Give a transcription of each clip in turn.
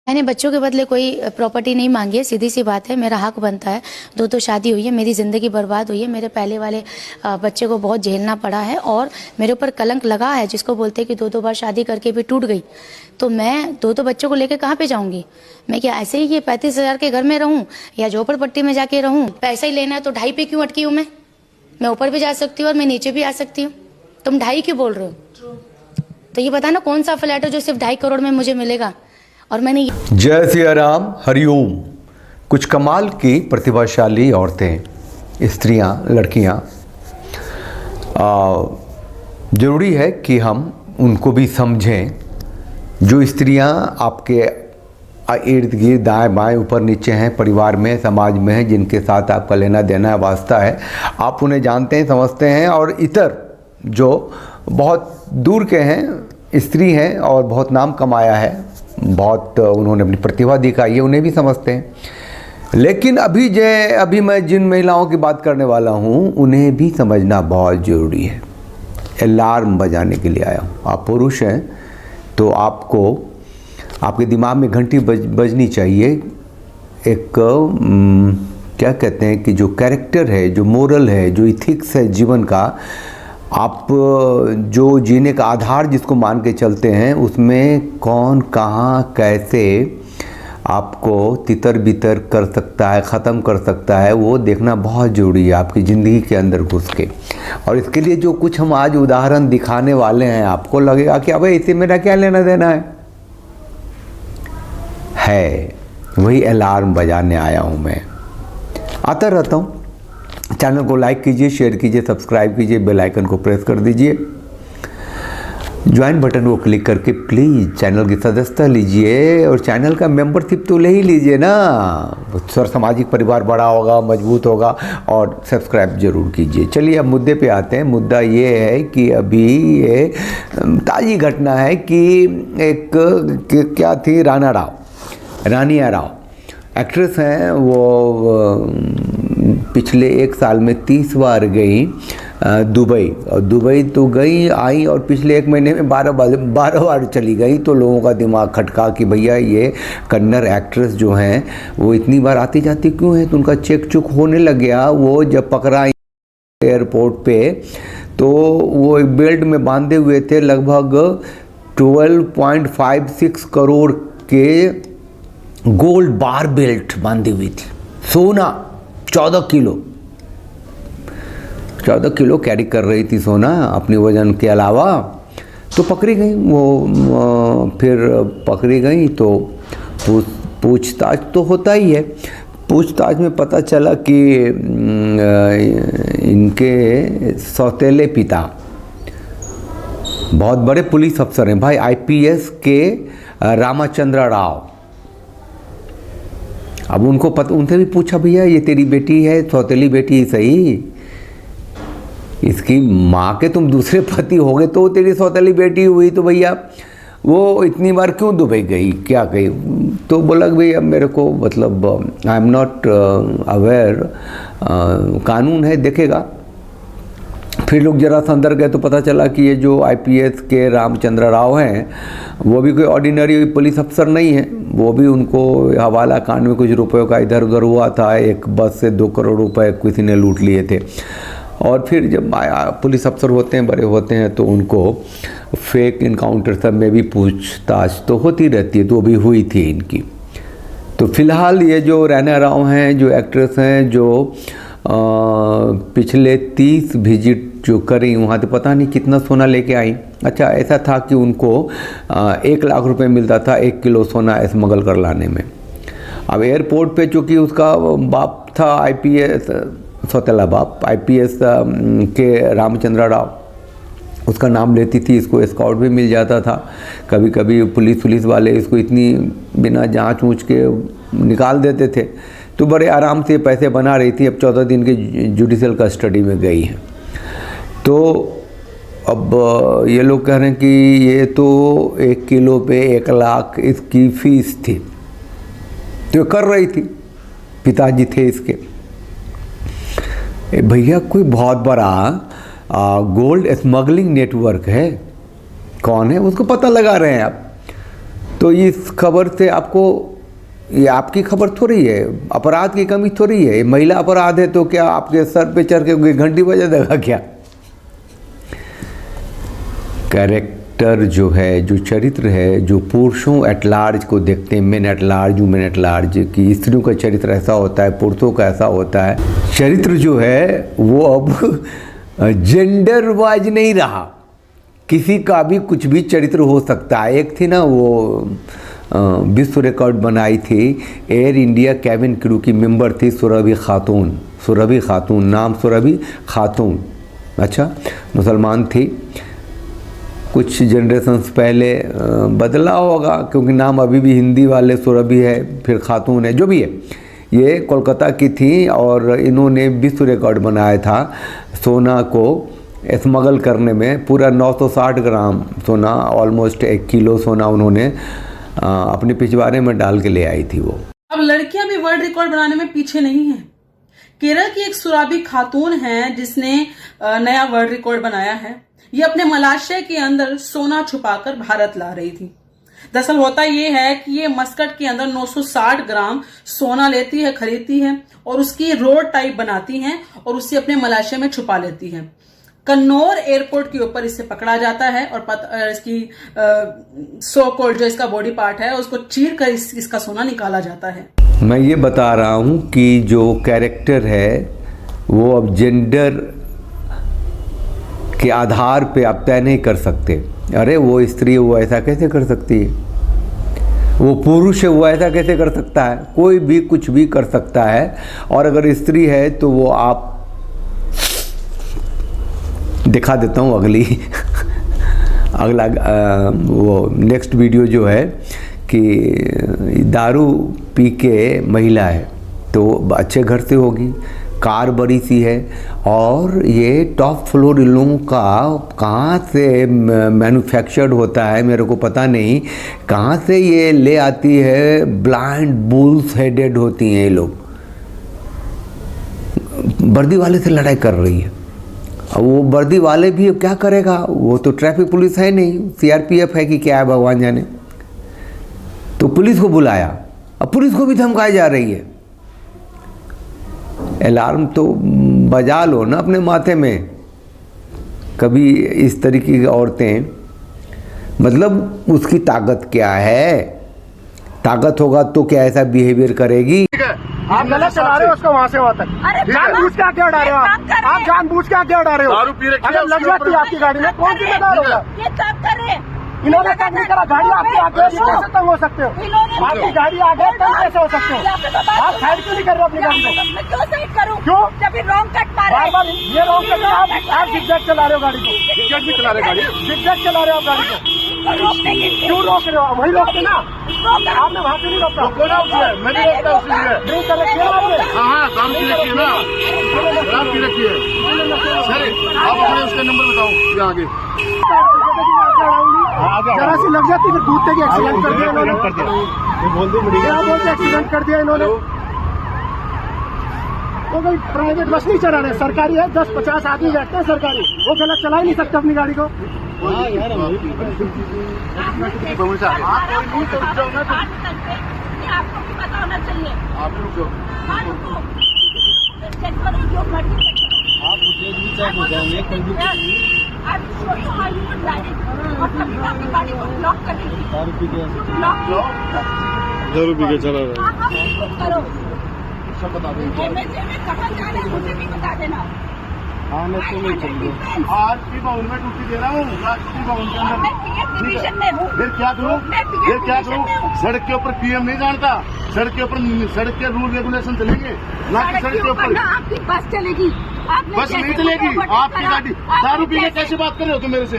मैंने बच्चों के बदले कोई प्रॉपर्टी नहीं मांगी है, सीधी सी बात है। मेरा हक बनता है। दो शादी हुई है, मेरी ज़िंदगी बर्बाद हुई है, मेरे पहले वाले बच्चे को बहुत झेलना पड़ा है और मेरे ऊपर कलंक लगा है, जिसको बोलते हैं कि दो बार शादी करके भी टूट गई। तो मैं दो बच्चों को लेकर कहाँ पे जाऊँगी? मैं क्या ऐसे ही ये 35,000 के घर में रहूँ या झोपड़पट्टी में जाके रहूँ? पैसा ही लेना है तो 2.5 पे क्यों अटकी हूँ मैं ऊपर भी जा सकती हूँ और मैं नीचे भी आ सकती हूँ। तुम 2.5 क्यों बोल रहे हो? तो ये बताना कौन सा फ्लैट है जो सिर्फ 2.5 करोड़ में मुझे मिलेगा? और मैंने जय सिया राम, हरिओम। कुछ कमाल की प्रतिभाशाली औरतें, स्त्रियां, लड़कियां, ज़रूरी है कि हम उनको भी समझें। जो स्त्रियां आपके इर्द गिर्द, दाएँ बाएँ, ऊपर नीचे हैं, परिवार में, समाज में हैं, जिनके साथ आपका लेना देना है, वास्ता है, आप उन्हें जानते हैं, समझते हैं। और इतर जो बहुत दूर के हैं, स्त्री हैं और बहुत नाम कमाया है, बहुत उन्होंने अपनी प्रतिभा दिखाई है, उन्हें भी समझते हैं। लेकिन अभी मैं जिन महिलाओं की बात करने वाला हूँ, उन्हें भी समझना बहुत ज़रूरी है। अलार्म बजाने के लिए आया हूँ। आप पुरुष हैं तो आपको आपके दिमाग में घंटी बजनी चाहिए। एक क्या कहते हैं कि जो कैरेक्टर है, जो मोरल है, जो इथिक्स है जीवन का, आप जो जीने का आधार जिसको मान के चलते हैं, उसमें कौन कहाँ कैसे आपको तितर बितर कर सकता है, ख़त्म कर सकता है, वो देखना बहुत ज़रूरी है आपकी ज़िंदगी के अंदर घुस के। और इसके लिए जो कुछ हम आज उदाहरण दिखाने वाले हैं, आपको लगेगा कि अबे इसे मेरा क्या लेना देना है। वही अलार्म बजाने आया हूँ मैं। आता रहता हूँ। चैनल को लाइक कीजिए, शेयर कीजिए, सब्सक्राइब कीजिए, बेल आइकन को प्रेस कर दीजिए, ज्वाइन बटन को क्लिक करके प्लीज़ चैनल की सदस्यता लीजिए और चैनल का मेंबरशिप तो ले ही लीजिए ना। सर सामाजिक परिवार बड़ा होगा, मजबूत होगा। और सब्सक्राइब जरूर कीजिए। चलिए अब मुद्दे पे आते हैं। मुद्दा ये है कि अभी ये ताज़ी घटना है कि एक क्या थी, रानिया राव एक्ट्रेस हैं। वो पिछले 1 साल में 30 बार गई दुबई, और दुबई तो गई आई, और पिछले 1 महीने में 12 बार चली गई। तो लोगों का दिमाग खटका कि भैया ये कन्नड़ एक्ट्रेस जो हैं वो इतनी बार आती जाती क्यों है? तो उनका चेक चुक होने लग गया। वो जब पकड़ा एयरपोर्ट पे तो वो एक बेल्ट में बांधे हुए थे, लगभग 12.56 करोड़ के गोल्ड बार बेल्ट बांधी हुई थी। सोना 14 किलो कैरी कर रही थी सोना अपनी वजन के अलावा। तो पकड़ी गई वो। फिर पकड़ी गई तो पूछताछ तो होता ही है। पूछताछ में पता चला कि इनके सौतेले पिता बहुत बड़े पुलिस अफसर हैं भाई, IPS के रामचंद्र राव। अब उनको उनसे भी पूछा, भैया ये तेरी बेटी है, सौतेली बेटी सही, इसकी माँ के तुम दूसरे पति हो गए तो तेरी सौतेली बेटी हुई, तो भैया वो इतनी बार क्यों दुबई गई, क्या गई? तो बोला भैया मेरे को मतलब आई एम नॉट अवेयर, कानून है देखेगा। फिर लोग जरा सा अंदर गए तो पता चला कि ये जो IPS के रामचंद्र राव हैं वो भी कोई ऑर्डिनरी पुलिस अफसर नहीं है। वो भी उनको हवाला कांड में कुछ रुपयों का इधर उधर हुआ था। एक बस से 2 करोड़ रुपए किसी ने लूट लिए थे। और फिर जब पुलिस अफसर होते हैं, बड़े होते हैं, तो उनको फेक इनकाउंटर सब में भी पूछताछ तो होती रहती है। तो भी हुई थी इनकी। तो फिलहाल ये जो रानिया राव हैं, जो एक्ट्रेस हैं, जो पिछले 30 विजिट जो करी, वहाँ तो पता नहीं कितना सोना लेके आई। अच्छा, ऐसा था कि उनको 1 लाख रुपए मिलता था 1 किलो सोना स्मगल कर लाने में। अब एयरपोर्ट पे चूँकि उसका बाप था IPS, सौतेला बाप IPS के रामचंद्र राव, उसका नाम लेती थी, इसको एस्कॉर्ट भी मिल जाता था। कभी कभी पुलिस वाले इसको इतनी बिना जांच ऊँच के निकाल देते थे। तो बड़े आराम से पैसे बना रही थी। अब 14 दिन के जुडिशल कस्टडी में गई है। तो अब ये लोग कह रहे हैं कि ये तो 1 किलो पे 1 लाख इसकी फीस थी। तो कर रही थी, पिताजी थे इसके। भैया कोई बहुत बड़ा गोल्ड स्मगलिंग नेटवर्क है। कौन है उसको पता लगा रहे हैं आप। तो इस खबर से आपको, ये आपकी खबर थोड़ी है, अपराध की कमी थोड़ी है, महिला अपराध है तो क्या आपके सर पे चढ़ के घंटी बजा देगा क्या? कैरेक्टर जो है, जो चरित्र है, जो पुरुषों एट लार्ज को देखते हैं, main at large, women at large, कि स्त्रियों का चरित्र ऐसा होता है, पुरुषों का ऐसा होता है, चरित्र जो है वो अब जेंडर वाइज नहीं रहा, किसी का भी कुछ भी चरित्र हो सकता है। एक थी ना वो विश्व रिकॉर्ड बनाई थी, एयर इंडिया कैबिन क्रू की मेंबर थी सुरभि खातून, सुरभि खातून, नाम सुरभि खातून, अच्छा मुसलमान थी, कुछ जनरेशन्स पहले बदला होगा क्योंकि नाम अभी भी हिंदी वाले सुरभि है, फिर खातून है, जो भी है, ये कोलकाता की थी और इन्होंने विश्व रिकॉर्ड बनाया था सोना को स्मगल करने में। पूरा 960 ग्राम सोना, ऑलमोस्ट 1 किलो सोना उन्होंने अपने पिछवाड़े में डाल के ले आई थी वो। अब लड़कियां भी वर्ल्ड रिकॉर्ड बनाने में पीछे नहीं है। केरल की एक सुरभि खातून है जिसने नया वर्ल्ड रिकॉर्ड बनाया है। ये अपने मलाशय के अंदर सोना छुपाकर भारत ला रही थी। दरअसल होता ये है कि ये मस्कट के अंदर 960 ग्राम सोना लेती है, खरीदती है और उसकी रोड टाइप बनाती है और उसे अपने मलाशय में छुपा लेती है। कन्नौर एयरपोर्ट के ऊपर इसे पकड़ा जाता है और इसकी सो कॉल्ड जो इसका बॉडी पार्ट है उसको चीर कर इसका सोना निकाला जाता है। मैं ये बता रहा हूँ कि जो कैरेक्टर है वो अब जेंडर के आधार पे आप तय नहीं कर सकते। अरे वो स्त्री है, वो ऐसा कैसे कर सकती है, वो पुरुष है, वो ऐसा कैसे कर सकता है, कोई भी कुछ भी कर सकता है। और अगर स्त्री है तो वो आप दिखा देता हूँ अगला वो नेक्स्ट वीडियो जो है कि दारू पी के महिला है तो अच्छे घर से होगी, कार बड़ी सी है और ये टॉप फ्लोर इन लोगों का कहाँ से मैन्युफैक्चर्ड होता है मेरे को पता नहीं, कहाँ से ये ले आती है। ब्लाइंड बुल्स हेडेड होती हैं ये लोग, वर्दी वाले से लड़ाई कर रही है। अब वो वर्दी वाले भी क्या करेगा, वो तो ट्रैफिक पुलिस है नहीं, सीआरपीएफ है कि क्या है भगवान जाने। तो पुलिस को बुलाया, अब पुलिस को भी धमकाई जा रही है। अलार्म तो बजा लो ना अपने माथे में। कभी इस तरीके की औरतें, मतलब उसकी ताकत क्या है, ताकत होगा तो क्या ऐसा बिहेवियर करेगी। आप गलत चला रहे हो उसको वहाँ से वहाँ तक। जानबूझ के आगे उड़ा रहे हो आप जानबूझ के आगे उड़ा रहे हो। अगर लग जाती है आपकी गाड़ी में कौन जिम्मेदार होगा? ये काम कर रहे हैं, इन्होंने तंग नहीं करा, गाड़ी आपकी आगे है, कैसे तंग हो सकते हो? आपकी गाड़ी आगे तंग कैसे हो सकते हो? आप साइड क्यों नहीं कर रहे हो अपनी गाड़ी को? मैं क्यों साइड करूं? क्यों? जब रॉन्ग कट मारे बार बार ये रॉन्ग कट, आप जिगजैग चला रहे हो गाड़ी को, जिगजैग भी चला रहे हो गाड़ी, जिगजैग चला रहे हो गाड़ी को। क्यों रोक रहे हो? वही रोकते ना, आपने वहाँ क्यों नहीं रोका? मैं नहीं रोकता उसके ड्रिंक कर रखे हो आपने? हाँ काम की रखी है ना, शराब की रखी है सर। आप अपने उसका नंबर बताओ यहाँ आगे। जरा सी लग जाती फिर कूदते कि एक्सीडेंट कर दिया इन्होंने, बोलते एक्सीडेंट कर दिया इन्होंने। तो कोई प्राइवेट बस नहीं चला रहे, सरकारी है, 10-50 आदमी बैठते हैं सरकारी, वो गलत चला ही नहीं सकते अपनी गाड़ी को। आपको भी पता होना चाहिए। आप रुक जाओ, आप गाड़ी को ब्लॉक कर दीजिए। दारू पी के चला रहा करो, सब बता देंगे। एमएलए में कहाँ जा रहे हैं मुझे भी बता देना। हाँ मैं तो नहीं चलिए, आज की बाउंड में ड्यूटी दे रहा हूँ, आज की बाउंड के अंदर। मैं पीएम डिवीजन में हूँ। फिर क्या करूँ, फिर क्या करूँ? सड़क के ऊपर पीएम नहीं जानता, सड़क के ऊपर सड़क के रूल रेगुलेशन चलेंगे ना कि सड़क के ऊपर आपकी बस चलेगी, बस नहीं चलेगी। आपकी गाड़ी दारू पी के कैसे बात कर रहे हो तुम मेरे से?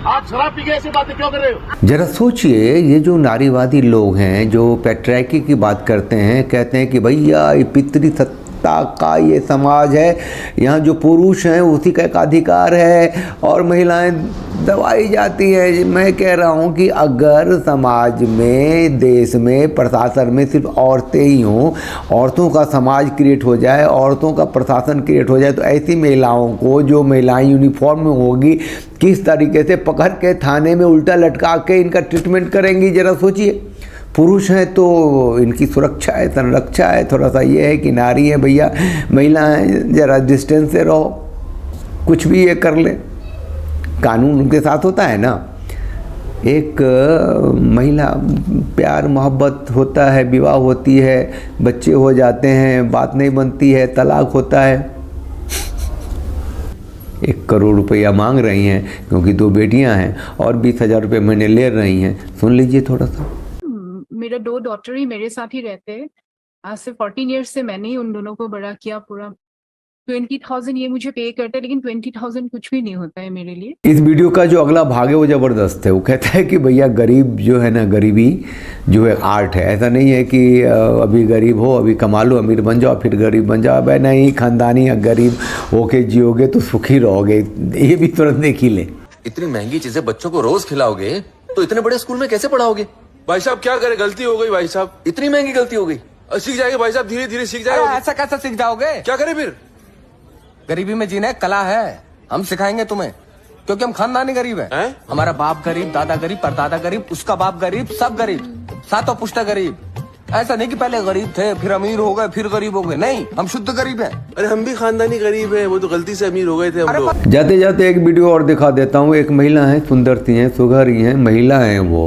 आप शराब पी के ऐसी बातें क्यों कर रहे हो? जरा सोचिए, ये जो नारीवादी लोग हैं जो पैट्रियार्की की बात करते हैं, कहते हैं कि भैया ये पुरुषता का ये समाज है। यहाँ जो पुरुष हैं उसी का एक अधिकार है और महिलाएं दबाई जाती हैं। मैं कह रहा हूँ कि अगर समाज में, देश में, प्रशासन में सिर्फ औरतें ही हों, औरतों का समाज क्रिएट हो जाए, औरतों का प्रशासन क्रिएट हो जाए, तो ऐसी महिलाओं को, जो महिलाएं यूनिफॉर्म में होगी, किस तरीके से पकड़ के थाने में उल्टा लटका के इनका ट्रीटमेंट करेंगी, ज़रा सोचिए। पुरुष हैं तो इनकी सुरक्षा है, संरक्षा है। थोड़ा सा ये है कि नारी है भैया, महिलाएं ज़रा डिस्टेंस से रहो, कुछ भी ये कर ले, कानून उनके साथ होता है ना। एक महिला, प्यार मोहब्बत होता है, विवाह होती है, बच्चे हो जाते हैं, बात नहीं बनती है, तलाक होता है। 1 करोड़ रुपया मांग रही हैं क्योंकि 2 बेटियां हैं और 20,000 रुपये महीने ले रही हैं। सुन लीजिए थोड़ा सा। मेरा 2 डॉटर ही मेरे साथ ही रहते हैं। आज से 14 ईयर्स से मैंने ही उन दोनों को बड़ा किया। पूरा 20,000 ये मुझे पे करते हैं, लेकिन 20,000 कुछ भी नहीं होता है मेरे लिए। इस वीडियो का जो अगला भाग है वो ज़बरदस्त है। वो कहता है कि भैया गरीब जो है ना, गरीबी जो है आर्ट है। ऐसा नहीं है कि अभी गरीब हो, अभी कमा लो, अमीर बन जाओ, फिर गरीब बन जाओ। अब नहीं, खानदानी गरीब होके जियोगे तो सुखी रहोगे। ये भी तुरंत देख ही ले। इतनी महंगी चीजें बच्चों को रोज खिलाओगे तो इतने बड़े स्कूल में कैसे पढ़ाओगे? भाई साहब क्या करे, गलती हो गई भाई साहब। इतनी महंगी गलती हो गई। सीख जाएंगे भाई साहब, धीरे धीरे सीख जाएंगे। ऐसा कैसा सीख जाओगे? क्या करे फिर? गरीबी में जीना एक कला है, हम सिखाएंगे तुम्हें, क्योंकि हम खानदानी गरीब हैं। हमारा बाप गरीब, दादा गरीब, परदादा गरीब, उसका बाप गरीब, सब गरीब, सातों पुश्ता गरीब। ऐसा नहीं कि पहले गरीब थे, फिर अमीर हो गए, फिर गरीब हो गए। नहीं, हम शुद्ध गरीब हैं। अरे हम भी खानदानी गरीब हैं, वो तो गलती से अमीर हो गए थे हम लोग। जाते जाते एक वीडियो और दिखा देता हूँ। एक महिला है, सुंदर सी हैं, सुघरी हैं, महिला हैं वो।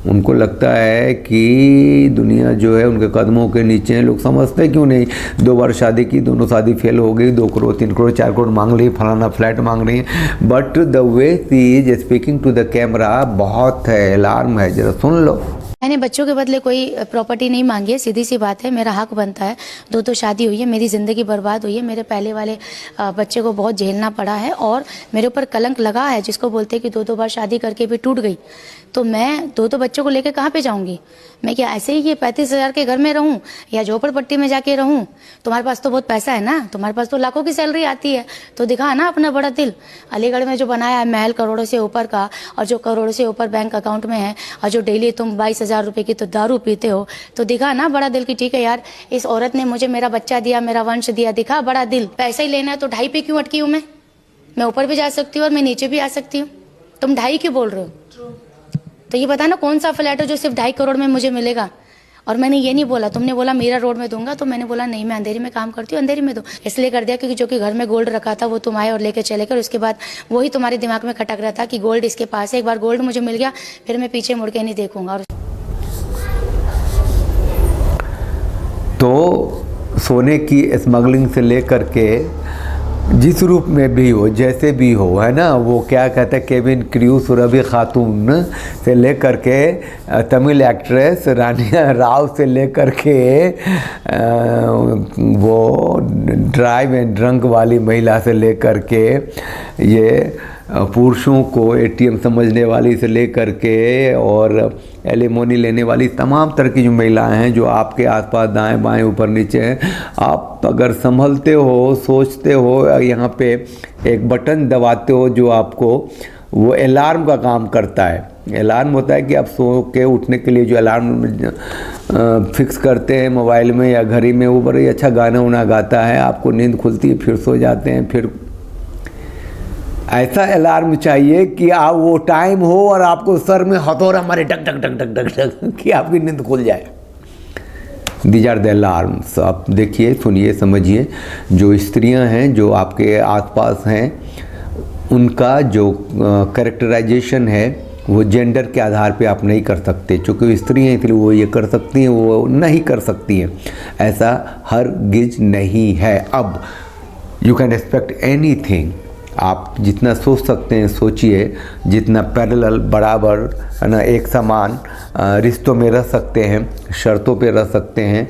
उनको लगता है कि दुनिया जो है उनके कदमों के नीचे है। लोग समझते क्यों नहीं? 2 बार शादी की, दोनों शादी फेल हो गई, 2 करोड़, 3 करोड़, 4 करोड़ मांग ली, फलाना फ्लैट मांग रही है। But the way she is speaking to the camera बहुत है, अलार्म है, जरा सुन लो। मैंने बच्चों के बदले कोई प्रॉपर्टी नहीं मांगी है, सीधी सी बात है, मेरा हक बनता है। 2 शादी हुई है, मेरी ज़िंदगी बर्बाद हुई है, मेरे पहले वाले बच्चे को बहुत झेलना पड़ा है और मेरे ऊपर कलंक लगा है, जिसको बोलते हैं कि 2 बार शादी करके भी टूट गई। तो मैं 2 बच्चों को लेकर कहाँ पे जाऊँगी? मैं क्या ऐसे ही ये 35,000 के घर में रहूँ या झोपड़पट्टी में जाके रहूँ? तुम्हारे पास तो बहुत पैसा है ना, तुम्हारे पास तो लाखों की सैलरी आती है, तो दिखा ना अपना बड़ा दिल। अलीगढ़ में जो बनाया है महल करोड़ों से ऊपर का, और जो करोड़ों से ऊपर बैंक अकाउंट में है, और जो डेली तुम 22,000 रुपये की तो दारू पीते हो, तो दिखा ना बड़ा दिल की ठीक है यार, इस औरत ने मुझे मेरा बच्चा दिया, मेरा वंश दिया, दिखा बड़ा दिल। पैसा ही लेना है तो 2.5 पे क्यों अटकी हूँ मैं ऊपर भी जा सकती हूँ और मैं नीचे भी आ सकती हूँ। तुम 2.5 क्यों बोल रहे हो? तो ये बता ना कौन सा फ्लैट है जो सिर्फ 2.5 करोड़ में मुझे मिलेगा? और मैंने ये नहीं बोला, तुमने बोला मीरा रोड में दूंगा, तो मैंने बोला नहीं, मैं अंधेरी में काम करती हूँ, अंधेरी में दो। इसलिए कर दिया क्योंकि जो कि घर में गोल्ड रखा था वो तुम आए और लेके चले गए। उसके बाद वही तुम्हारे दिमाग में खटक रहा था कि गोल्ड इसके पास है, एक बार गोल्ड मुझे मिल गया फिर मैं पीछे मुड़ के नहीं देखूंगा। और तो सोने की स्मगलिंग से लेकर के जिस रूप में भी हो, जैसे भी हो, है ना, वो क्या कहते हैं, केविन क्रू, सुरभि खातून से लेकर के तमिल एक्ट्रेस रानिया राव से लेकर के वो ड्राइव एंड ड्रंक वाली महिला से लेकर के ये पुरुषों को एटीएम समझने वाली से लेकर के और एलिमोनी लेने वाली तमाम तरह की जो महिलाएं हैं जो आपके आसपास दाएं बाएं ऊपर नीचे हैं, आप अगर संभलते हो, सोचते हो, यहाँ पे एक बटन दबाते हो जो आपको वो अलार्म का काम करता है। अलार्म होता है कि आप सो के उठने के लिए जो अलार्म फिक्स करते हैं मोबाइल में या घड़ी में, वो बड़ा ही अच्छा गाना उना गाता है, आपको नींद खुलती है, फिर सो जाते हैं। फिर ऐसा अलार्म चाहिए कि आप वो टाइम हो और आपको सर में हथौड़ा मारे टक टक टक टक टक टक कि आपकी नींद खुल जाए। These are the alarms. आप देखिए, सुनिए, समझिए। जो स्त्रियां हैं जो आपके आसपास हैं, उनका जो कैरेक्टराइजेशन है वो जेंडर के आधार पे आप नहीं कर सकते। चूँकि स्त्री हैं इसलिए वो ये कर सकती हैं, वो नहीं कर सकती हैं, ऐसा हरगिज नहीं है। अब यू कैन एक्सपेक्ट एनीथिंग। आप जितना सोच सकते हैं सोचिए, जितना पैरेलल बराबर है ना, एक समान रिश्तों में रह सकते हैं, शर्तों पे रह सकते हैं,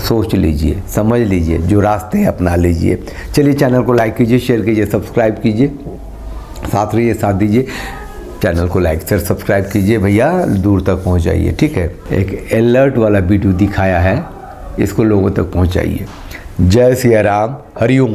सोच लीजिए, समझ लीजिए, जो रास्ते अपना लीजिए। चलिए, चैनल को लाइक कीजिए, शेयर कीजिए, सब्सक्राइब कीजिए, साथ रहिए, साथ दीजिए। चैनल को लाइक शेयर सब्सक्राइब कीजिए भैया, दूर तक पहुंच जाइए, ठीक है। एक अलर्ट वाला वीडियो दिखाया है इसको लोगों तक पहुंचाइए। जय सिया राम, हरिओम।